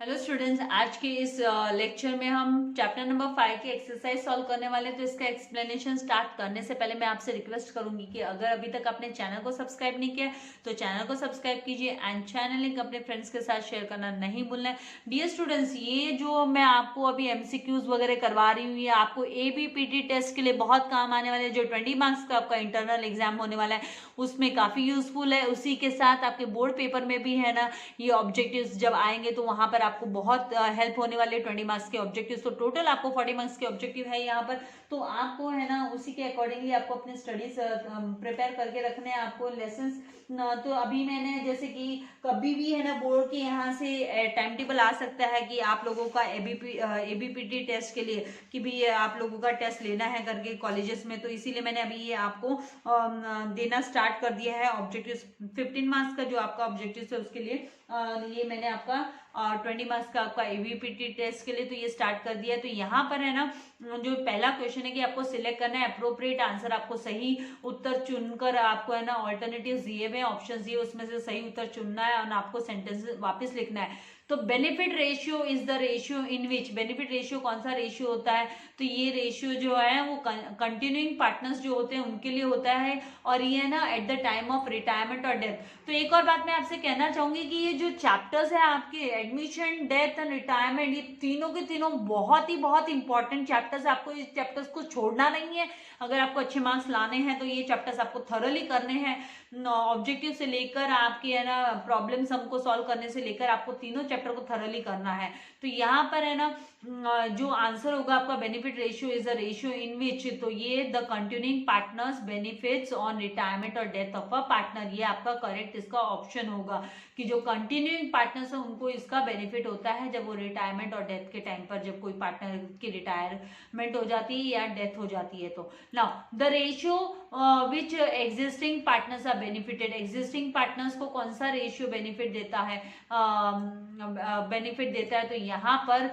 Hello students, आज के इस लेक्चर में हम चैप्टर नंबर 5 की एक्सरसाइज सॉल्व करने वाले हैं। तो इसका एक्सप्लेनेशन स्टार्ट करने से पहले मैं आपसे रिक्वेस्ट करूंगी कि अगर अभी तक आपने चैनल को सब्सक्राइब नहीं किया तो चैनल को सब्सक्राइब कीजिए एंड चैनल लिंक अपने फ्रेंड्स के साथ शेयर करना नहीं भूलना है। डियर स्टूडेंट्स, ये जो मैं आपको अभी एमसीक्यूज वगैरह करवा रही हूँ, ये आपको एबीपीटी टेस्ट के लिए बहुत काम आने वाले हैं। जो 20 मार्क्स का आपका इंटरनल एग्जाम होने वाला है उसमें काफी यूजफुल है। उसी के साथ आपके बोर्ड पेपर में भी है ना, ये ऑब्जेक्टिव्स जब आएंगे तो वहां पर आपको बहुत हेल्प होने वाली है। 20 मार्क्स के ऑब्जेक्टिव्स, तो टोटल आपको 40 मार्क्स के ऑब्जेक्टिव है यहाँ पर। तो आपको है ना उसी के अकॉर्डिंगली आपको अपने स्टडीज प्रिपेयर करके रखने हैं, आपको लेसन। तो अभी मैंने जैसे कि कभी भी है ना बोर्ड के यहाँ से टाइम टेबल आ सकता है कि आप लोगों का एबीपीटी टेस्ट के लिए कि भी आप लोगों का टेस्ट लेना है करके कॉलेजेस में। तो इसीलिए मैंने अभी ये आपको देना स्टार्ट कर दिया है। ऑब्जेक्टिव 15 मार्क्स का जो आपका ऑब्जेक्टिव है उसके लिए ये मैंने आपका 20 मार्क्स का आपका एबीपीटी टेस्ट के लिए तो ये स्टार्ट कर दिया है। तो यहाँ पर है ना जो पहला क्वेश्चन है कि आपको सिलेक्ट करना है अप्रोप्रिएट आंसर। आपको सही उत्तर चुनकर आपको है ना ऑल्टरनेटिव्स दिए हुए ऑप्शंस दिए, उसमें से सही उत्तर चुनना है और आपको सेंटेंस वापस लिखना है। तो benefit ratio is the ratio in which, benefit ratio कौन सा रेशियो होता है? तो ये रेशियो जो है वो कंटिन्यूइंग पार्टनर्स जो होते हैं उनके लिए होता है, और ये है ना at the time of retirement और डेथ। तो एक और बात मैं आपसे कहना चाहूंगी कि ये जो चैप्टर्स है आपके एडमिशन, डेथ एंड रिटायरमेंट, ये तीनों के तीनों बहुत इंपॉर्टेंट चैप्टर्स है। आपको इस चैप्टर्स को छोड़ना नहीं है। अगर आपको अच्छे मार्क्स लाने हैं तो ये चैप्टर्स आपको थरोली करने हैं। ऑब्जेक्टिव से लेकर आपके है ना प्रॉब्लम सम को सॉल्व करने से लेकर आपको तीनों चैप्टर को थरोली करना है। तो यहाँ पर है ना जो आंसर होगा आपका benefit ratio is the ratio in which, तो ये the continuing partners benefits on retirement और डेथ ऑफ अ पार्टनर, ये आपका करेक्ट इसका ऑप्शन होगा कि जो कंटिन्यूइंग पार्टनर्स है उनको इसका बेनिफिट होता है जब वो रिटायरमेंट और डेथ के टाइम पर, जब कोई पार्टनर की रिटायरमेंट हो जाती है या डेथ हो जाती है। तो now the ratio which existing partners are benefited, existing partners को कौन सा रेशियो बेनिफिट देता है? बेनिफिट देता है तो यहाँ पर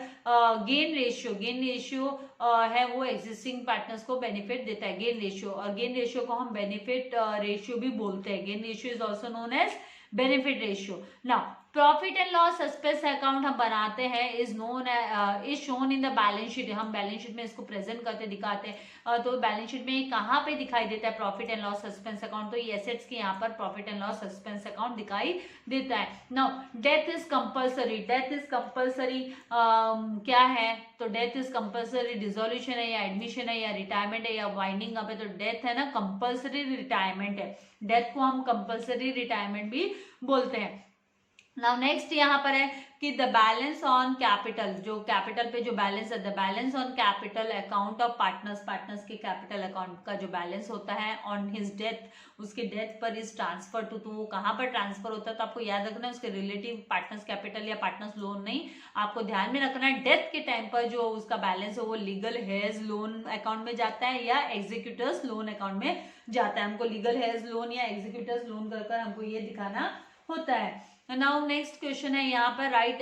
गेन रेशियो है वो एग्जिस्टिंग पार्टनर्स को बेनिफिट देता है, गेन रेशियो। और गेन रेशियो को हम बेनिफिट रेशियो भी बोलते हैं। Gain ratio is also known as benefit ratio. Now profit and loss suspense account हम बनाते हैं is shown in the balance sheet. हम बैलेंस शीट में इसको प्रेजेंट करते दिखाते हैं। तो बैलेंस शीट में कहाँ पे दिखाई देता है profit and loss suspense account? तो ये एसेट्स के यहाँ पर profit and loss suspense account दिखाई देता है। Now death is compulsory, death is compulsory क्या है? तो डेथ इज कंपल्सरी डिसोल्यूशन है या एडमिशन है या रिटायरमेंट है या वाइंडिंग अप है? तो डेथ है ना कंपल्सरी रिटायरमेंट है। डेथ को हम कंपल्सरी रिटायरमेंट भी बोलते हैं। नाउ नेक्स्ट यहाँ पर है कि द बैलेंस ऑन कैपिटल, जो कैपिटल पे जो बैलेंस है, the balance on capital account of partners, partners के कैपिटल अकाउंट का जो बैलेंस होता है ऑन हिज डेथ, उसके डेथ पर इज ट्रांसफर टू। तो वो कहाँ पर ट्रांसफर होता है? तो आपको याद रखना है उसके रिलेटिव पार्टनर्स कैपिटल या पार्टनर्स लोन नहीं, आपको ध्यान में रखना है डेथ के टाइम पर जो उसका बैलेंस है वो लीगल हेज लोन अकाउंट में जाता है या एग्जीक्यूटर्स लोन अकाउंट में जाता है। हमको लीगल हेज लोन या एग्जीक्यूटर्स लोन कर हमको ये दिखाना होता है। नाउ नेक्स्ट क्वेश्चन है यहाँ पर राइट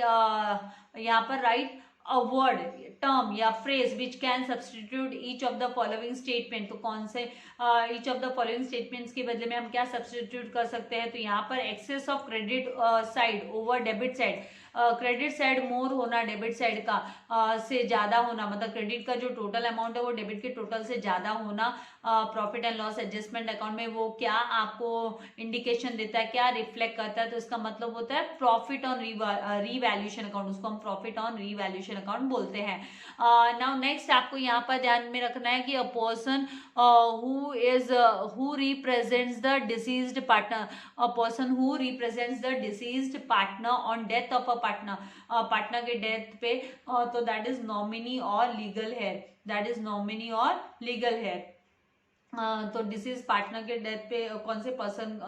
अ वर्ड, टर्म या phrase which can substitute each of the following statement. तो कौन से each of the following statements के बदले में हम क्या सब्सटीट्यूट कर सकते हैं? तो यहाँ पर excess of credit side over debit side, credit side more होना डेबिट साइड का से ज्यादा होना, मतलब क्रेडिट का जो टोटल अमाउंट है वो डेबिट के टोटल से ज्यादा होना profit and loss adjustment account में। वो क्या आपको इंडिकेशन देता है, क्या रिफ्लेक्ट करता है? तो इसका मतलब होता है प्रॉफिट ऑन रीवैल्यूएशन अकाउंट, उसको हम प्रॉफिट ऑन रीवैल्यूएशन अकाउंट बोलते हैं। नाउ नेक्स्ट आपको यहाँ पर ध्यान में रखना है कि a person who represents the deceased partner, a person who represents the deceased partner on death of a partner, partner के डेथ पे, तो दैट इज नॉमिनी और legal heir, that is nominee और लीगल हेयर। तो deceased partner के death पे कौन से पर्सन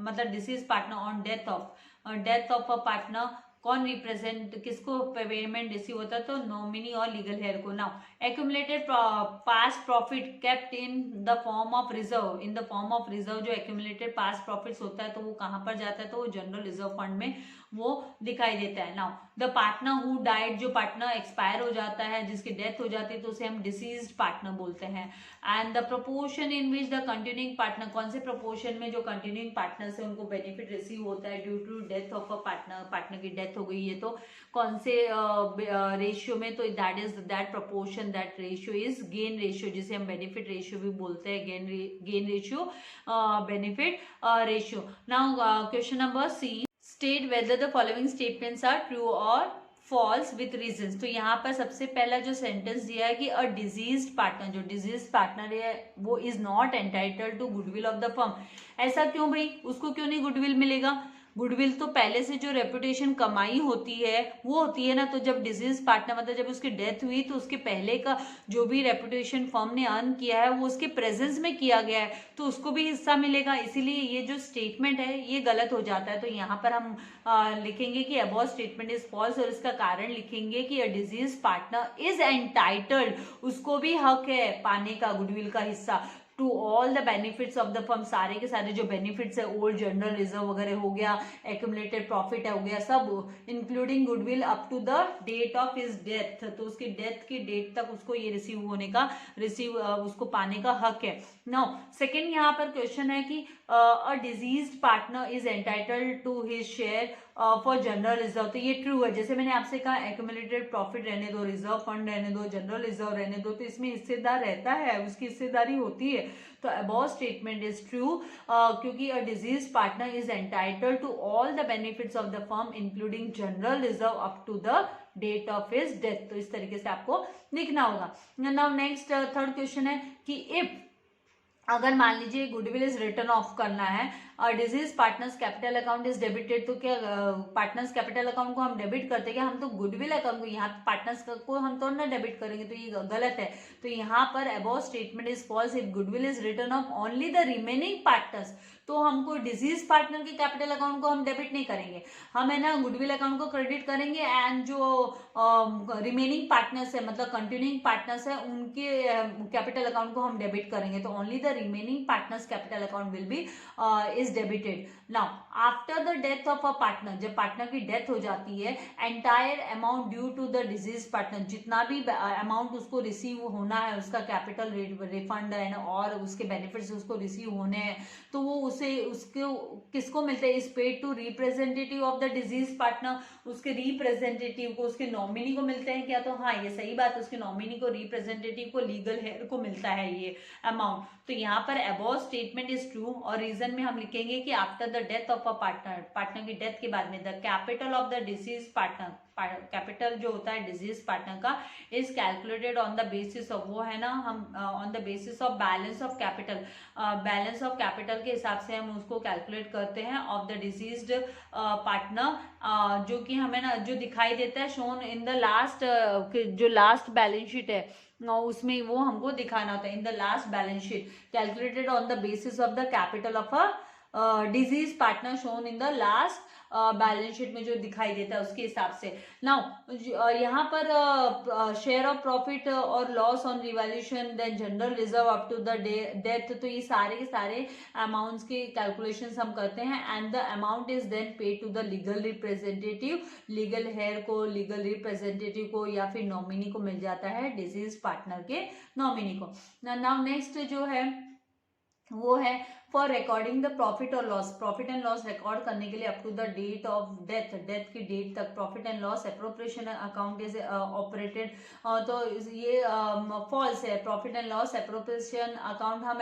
मतलब deceased partner on death of a partner कौन रिप्रेजेंट, किसको पेमेंट रिसीव होता है? तो नॉमिनी और लीगल हेयर को। Now accumulated past profit kept in the form of reserve, in the form of reserve जो एक्यूमुलेटेड पास्ट प्रॉफिट्स होता है तो वो कहाँ पर जाता है? तो वो जनरल रिजर्व फंड में वो दिखाई देता है। Now the partner who died, जो पार्टनर एक्सपायर हो जाता है, जिसकी डेथ हो जाती है, तो उसे हम डिसीज्ड पार्टनर बोलते हैं। And the proportion in which the continuing partner, कौन से प्रोपोर्शन में जो कंटिन्यूइंग पार्टनर से उनको बेनिफिट रिसीव होता है due to death of a partner, partner की डेथ हो गई है तो कौन से रेशियो में, तो that is that proportion, that ratio is gain ratio, जिसे हम बेनिफिट रेशियो भी बोलते हैं, gain ratio, benefit ratio. Now question number C, state whether the following statements are true और फॉल्स विथ रीजंस। तो यहाँ पर सबसे पहला जो सेंटेंस दिया है कि अ डिजीज्ड पार्टनर, जो डिजीज पार्टनर है वो is not entitled to goodwill of the firm. ऐसा क्यों भाई, उसको क्यों नहीं गुडविल मिलेगा? गुडविल तो पहले से जो रेपुटेशन कमाई होती है वो होती है ना, तो जब डिजीज पार्टनर मतलब जब उसकी डेथ हुई तो उसके पहले का जो भी रेपुटेशन फर्म ने अर्न किया है वो उसके प्रेजेंस में किया गया है, तो उसको भी हिस्सा मिलेगा। इसीलिए ये जो स्टेटमेंट है ये गलत हो जाता है। तो यहाँ पर हम लिखेंगे कि अबव स्टेटमेंट इज फॉल्स, और इसका कारण लिखेंगे कि a deceased partner is entitled, उसको भी हक है पाने का गुडविल का हिस्सा, to all the benefits of the firm, सारे के सारे जो बेनिफिट्स है, ओल्ड जनरल रिजर्व वगैरह हो गया, एक्यूमुलेटेड प्रॉफिट हो गया, सब including goodwill up to the date of his death, तो उसकी डेथ की डेट तक उसको ये रिसीव होने का उसको पाने का हक है। नाउ सेकेंड यहाँ पर क्वेश्चन है कि a deceased partner is entitled to his share for general reserve, तो ये ट्रू है। जैसे मैंने आपसे कहा एक्यूमुलेटेड प्रॉफिट रहने दो, रिजर्व फंड रहने दो, जनरल रिजर्व रहने दो, तो इसमें हिस्सेदार रहता है, उसकी हिस्सेदारी होती है। तो अबव स्टेटमेंट इज ट्रू क्योंकि a deceased partner is entitled to all the benefits of the firm including general reserve up to the date of his death. तो इस तरीके से आपको लिखना होगा। नाउ नेक्स्ट थर्ड क्वेश्चन है कि इफ, अगर मान लीजिए गुडविल इज रिटर्न ऑफ करना है, disease partners capital account is debited, तो क्या पार्टनर्स कैपिटल अकाउंट को हम डेबिट करते हैं क्या? हम तो गुडविल अकाउंट को, यहाँ पार्टनर्स को हम तो ना डेबिट करेंगे, तो ये गलत है। तो यहाँ पर above statement is false if goodwill is written off only the remaining partners, तो हमको डिजीज पार्टनर के कैपिटल अकाउंट को हम डेबिट नहीं करेंगे, हम है ना गुडविल अकाउंट को क्रेडिट करेंगे, एंड जो रिमेनिंग पार्टनर्स है मतलब कंटिन्यूइंग पार्टनर्स है उनके कैपिटल अकाउंट को हम डेबिट करेंगे, तो only the remaining partners capital account will be is debited. Now after the death of a partner, जब पार्टनर की डेथ हो जाती है, entire amount due to the deceased partner, जितना भी अमाउंट उसको रिसीव होना है, उसका कैपिटल रिफंड है और उसके बेनिफिट्स उसको रिसीव होने हैं, तो वो उसे उसको किसको मिलते हैं? Is paid to representative of the deceased partner, उसके रिप्रेजेंटेटिव को, उसके नॉमिनी को मिलते हैं क्या? तो हाँ, ये सही बात है, उसके नॉमिनी को, रिप्रेजेंटेटिव को, लीगल हेयर को मिलता है ये अमाउंट। तो यहाँ पर अबव स्टेटमेंट इज ट्रू, और रीजन में हम लिखेंगे कि after the death of a partner, partner की डेथ के बाद में, the capital of the disease partner, capital जो होता है डिजीज पार्टनर का, is calculated on the basis of, वो है ना हम on the basis of balance of capital, balance of capital के हिसाब से हम उसको कैलकुलेट करते हैं ऑफ द डिजीज्ड पार्टनर, जो कि हमें ना जो दिखाई देता है शोन इन द लास्ट, जो लास्ट बैलेंस शीट है उसमें वो हमको दिखाना होता है, in the last balance sheet calculated on the basis of the capital of a deceased partner shown in the last balance sheet में जो दिखाई देता है उसके हिसाब से। नाउ यहाँ पर शेयर ऑफ प्रॉफिट और loss on revaluation, then general reserve up to the death, तो ये सारे के सारे अमाउंट्स के कैलकुलेशंस हम करते हैं, and the amount is then paid to the legal representative, legal heir को, लीगल रिप्रेजेंटेटिव को या फिर नॉमिनी को मिल जाता है, डिजीज पार्टनर के नॉमिनी को। नाउ नेक्स्ट जो है वो है फॉर रिकॉर्डिंग द प्रॉफिट और loss, profit and loss record करने के लिए up to the date of death, death की डेट तक profit and loss appropriation account is operated, तो ये फॉल्स है। Profit and loss appropriation account हम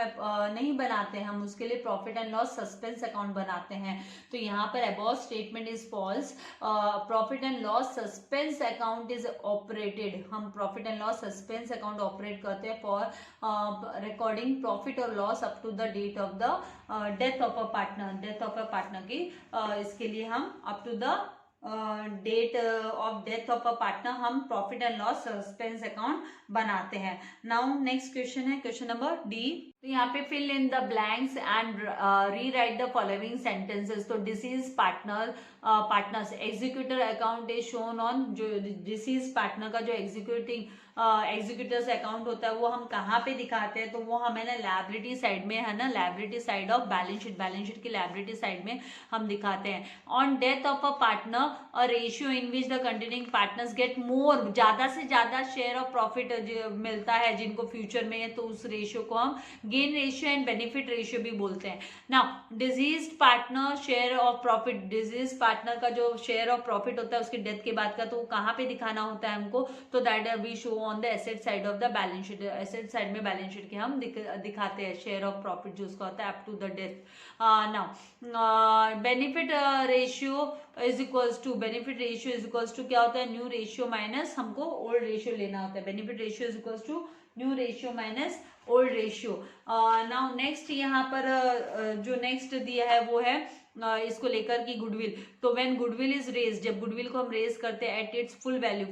नहीं बनाते हैं, हम उसके लिए profit and loss suspense account बनाते हैं। तो यहाँ पर above statement is false, profit and loss suspense account is operated, हम profit and loss suspense account operate करते हैं फॉर रिकॉर्डिंग प्रॉफिट और loss up to the date of the death of a partner, death of a partner की इसके लिए हम up to the date of death of a partner हम profit and loss suspense account बनाते हैं। Now next question है question number D, तो यहाँ पे fill in the blanks and rewrite the following sentences. तो deceased partners executor account is shown on, जो deceased partner का जो एग्जीक्यूटर्स अकाउंट होता है वो हम कहाँ पे दिखाते हैं, तो वो हमें ना लायबिलिटी साइड में है ना, liability side of balance sheet की लायबिलिटी साइड में हम दिखाते हैं। On death of a partner a ratio in which the continuing partners get more, ज्यादा से ज्यादा शेयर ऑफ प्रॉफिट मिलता है जिनको फ्यूचर में, तो उस रेशियो को हम gain ratio and benefit ratio भी बोलते हैं। Now disease partner share of profit, disease partner का जो शेयर ऑफ प्रॉफिट होता है उसके डेथ के बाद का, तो वो कहाँ पे दिखाना होता है हमको, तो that we show on the asset side of the balance sheet. Asset side में बैलेंस शीट के हम दिखाते हैं शेयर ऑफ प्रॉफिट जो उसका होता है up to the death. Now benefit ratio is equals to, benefit ratio is equals to क्या होता है, न्यू रेशियो माइनस हमको ओल्ड रेशियो लेना होता है। Benefit ratio is equals to new ratio minus old ratio. Now next यहाँ पर जो नेक्स्ट दिया है वो है इसको लेकर की गुडविल। तो व्हेन गुडविल इज रेज, जब गुडविल को हम रेज करते हैं एट इट्स फुल वैल्यू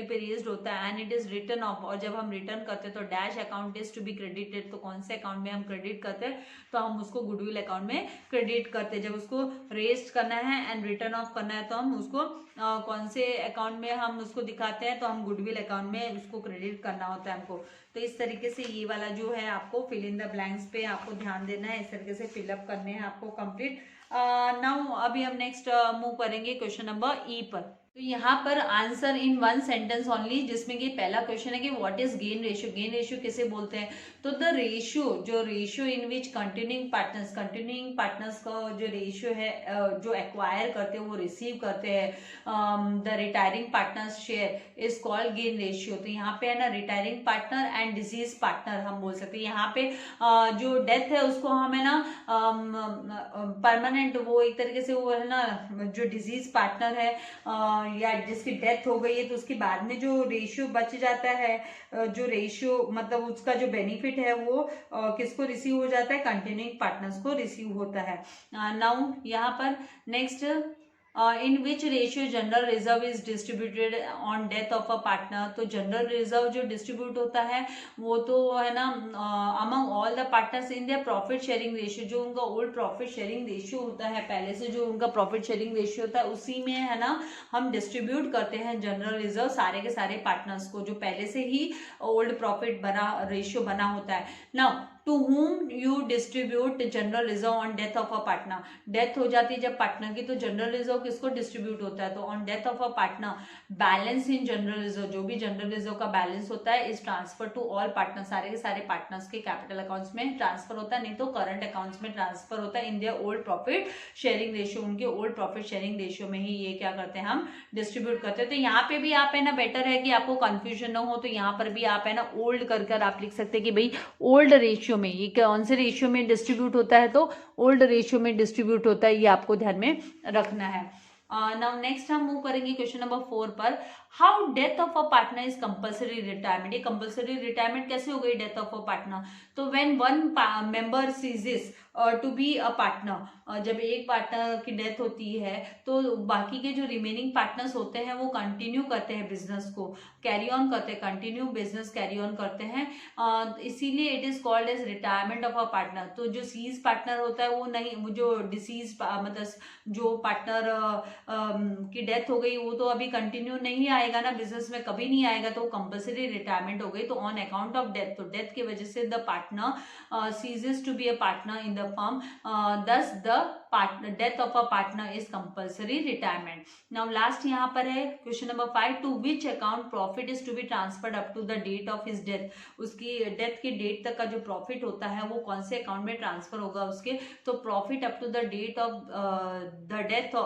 पे रेज्ड होता है and it is written off, और जब हम रिटर्न करते हैं तो dash account is to be credited, तो कौन से अकाउंट में हम क्रेडिट करते हैं, तो हम उसको गुडविल अकाउंट में क्रेडिट करते हैं। जब उसको रेज करना है एंड रिटर्न ऑफ करना है तो हम उसको कौन से अकाउंट में हम उसको दिखाते हैं, तो हम गुडविल अकाउंट में उसको क्रेडिट करना होता है हमको। तो इस तरीके से ये वाला जो है आपको फिल इन द ब्लैंक्स पे आपको ध्यान देना है, इस तरीके से फिलअप करने हैं आपको कंप्लीट। नाउ अभी हम नेक्स्ट मूव करेंगे क्वेश्चन नंबर ई पर। तो यहाँ पर answer in one sentence only, जिसमें कि पहला क्वेश्चन है कि what is gain ratio, gain ratio किसे बोलते हैं, तो द रेशियो, जो ratio in which continuing partners का जो रेशियो है जो एक्वायर करते हैं वो रिसीव करते हैं the retiring partners share is called gain ratio. तो यहाँ पे है ना retiring partner and disease partner हम बोल सकते हैं। यहाँ पे जो डेथ है उसको हमें ना परमानेंट, वो एक तरीके से वो है ना जो डिजीज पार्टनर है या जिसकी डेथ हो गई है तो उसके बाद में जो रेशियो बच जाता है, जो रेशियो मतलब उसका जो बेनिफिट है वो किसको रिसीव हो जाता है, कंटिन्यूइंग पार्टनर्स को रिसीव होता है। नाउ यहाँ पर next in which ratio general reserve is distributed on death of a partner. तो जनरल रिजर्व जो डिस्ट्रीब्यूट होता है वो तो है ना among all the partners in their profit sharing ratio, जो उनका ओल्ड प्रॉफिट शेयरिंग रेशियो होता है पहले से, जो उनका प्रॉफिट शेयरिंग रेशियो होता है उसी में है ना हम डिस्ट्रीब्यूट करते हैं जनरल रिजर्व सारे के सारे पार्टनर्स को, जो पहले से ही ओल्ड प्रॉफिट रेशियो बना होता है। Now to whom you distribute general reserve on death of a partner, death हो जाती है जब पार्टनर की तो जनरल रिजर्व किसको डिस्ट्रीब्यूट होता है, तो on death of a partner balance in general reserve, जो भी जनरल रिजर्व का बैलेंस होता है is transfer to all partner, सारे के सारे पार्टनर्स के कैपिटल अकाउंट्स में ट्रांसफर होता है, नहीं तो करंट अकाउंट्स में ट्रांसफर होता है in their old profit sharing ratio, उनके ओल्ड प्रॉफिट शेयरिंग रेशियो में ही ये क्या करते हैं हम डिस्ट्रीब्यूट करते हैं। तो यहाँ पे भी आप है ना बेटर है कि आपको कंफ्यूजन ना हो, तो यहाँ पर भी आप है ना ओल्ड कर आप लिख सकते हैं कि भाई ओल्ड रेशियो में ये कौन से रेशियो में डिस्ट्रीब्यूट होता है, तो ओल्ड रेशियो में डिस्ट्रीब्यूट होता है, ये आपको ध्यान में रखना है। नाउ नेक्स्ट हम मूव करेंगे क्वेश्चन नंबर 4 पर। How death of a partner is compulsory retirement, ये कंपल्सरी रिटायरमेंट कैसे हो गई डेथ ऑफ अ पार्टनर, तो when one member ceases to be a partner, जब एक पार्टनर की डेथ होती है तो बाकी के जो रिमेनिंग पार्टनर्स होते हैं वो कंटिन्यू करते हैं बिजनेस को, कैरी ऑन करते हैं, कंटिन्यू बिजनेस कैरी ऑन करते हैं, इसीलिए it is called as retirement of a partner. तो जो सीज पार्टनर होता है वो नहीं, जो डिसीज मतलब जो पार्टनर की डेथ हो गई वो तो अभी कंटिन्यू नहीं आएगा ना बिजनेस में, कभी नहीं आएगा, तो कंपल्सरी रिटायरमेंट हो गई। तो ऑन अकाउंट ऑफ डेथ, तो डेथ की वजह से the partner ceases to be a partner in the firm, thus the death of a partner is compulsory retirement. Now last यहाँ पर है question number 5, to which account profit is to be transferred up to the date of his death, उसकी death की date तक का जो profit होता है वो कौन से अकाउंट में ट्रांसफर होगा उसके, तो profit up to the date of the death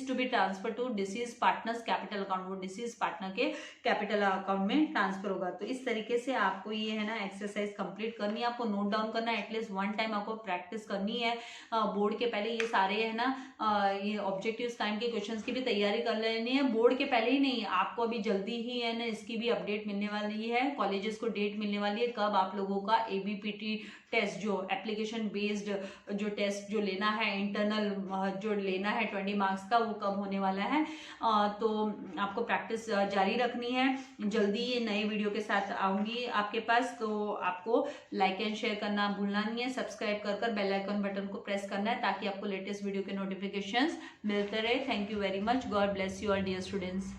to be transfer to deceased partners capital account, वो डिसीज पार्टनर के कैपिटल अकाउंट में ट्रांसफर होगा। तो इस तरीके से आपको ये है ना एक्सरसाइज कंप्लीट करनी है, आपको नोट डाउन करना है, एटलीस्ट वन टाइम आपको प्रैक्टिस करनी है बोर्ड के पहले ये सारे है ना ये ऑब्जेक्टिव काइंड के क्वेश्चंस की भी तैयारी कर लेनी है। बोर्ड के पहले ही नहीं, आपको अभी जल्दी ही है ना इसकी भी अपडेट मिलने वाली है, कॉलेजेस को डेट मिलने वाली है कब आप लोगों का ABPT टेस्ट जो एप्लीकेशन बेस्ड जो टेस्ट जो लेना है, इंटरनल जो लेना है 20 मार्क्स का, वो कब होने वाला है। तो आपको प्रैक्टिस जारी रखनी है। जल्दी ये नए वीडियो के साथ आऊंगी आपके पास, तो आपको लाइक एंड शेयर करना भूलना नहीं है, सब्सक्राइब कर बेल आइकन बटन को प्रेस करना है ताकि आपको लेटेस्ट वीडियो के नोटिफिकेशंस मिलते रहे। Thank you very much, God bless you all dear students.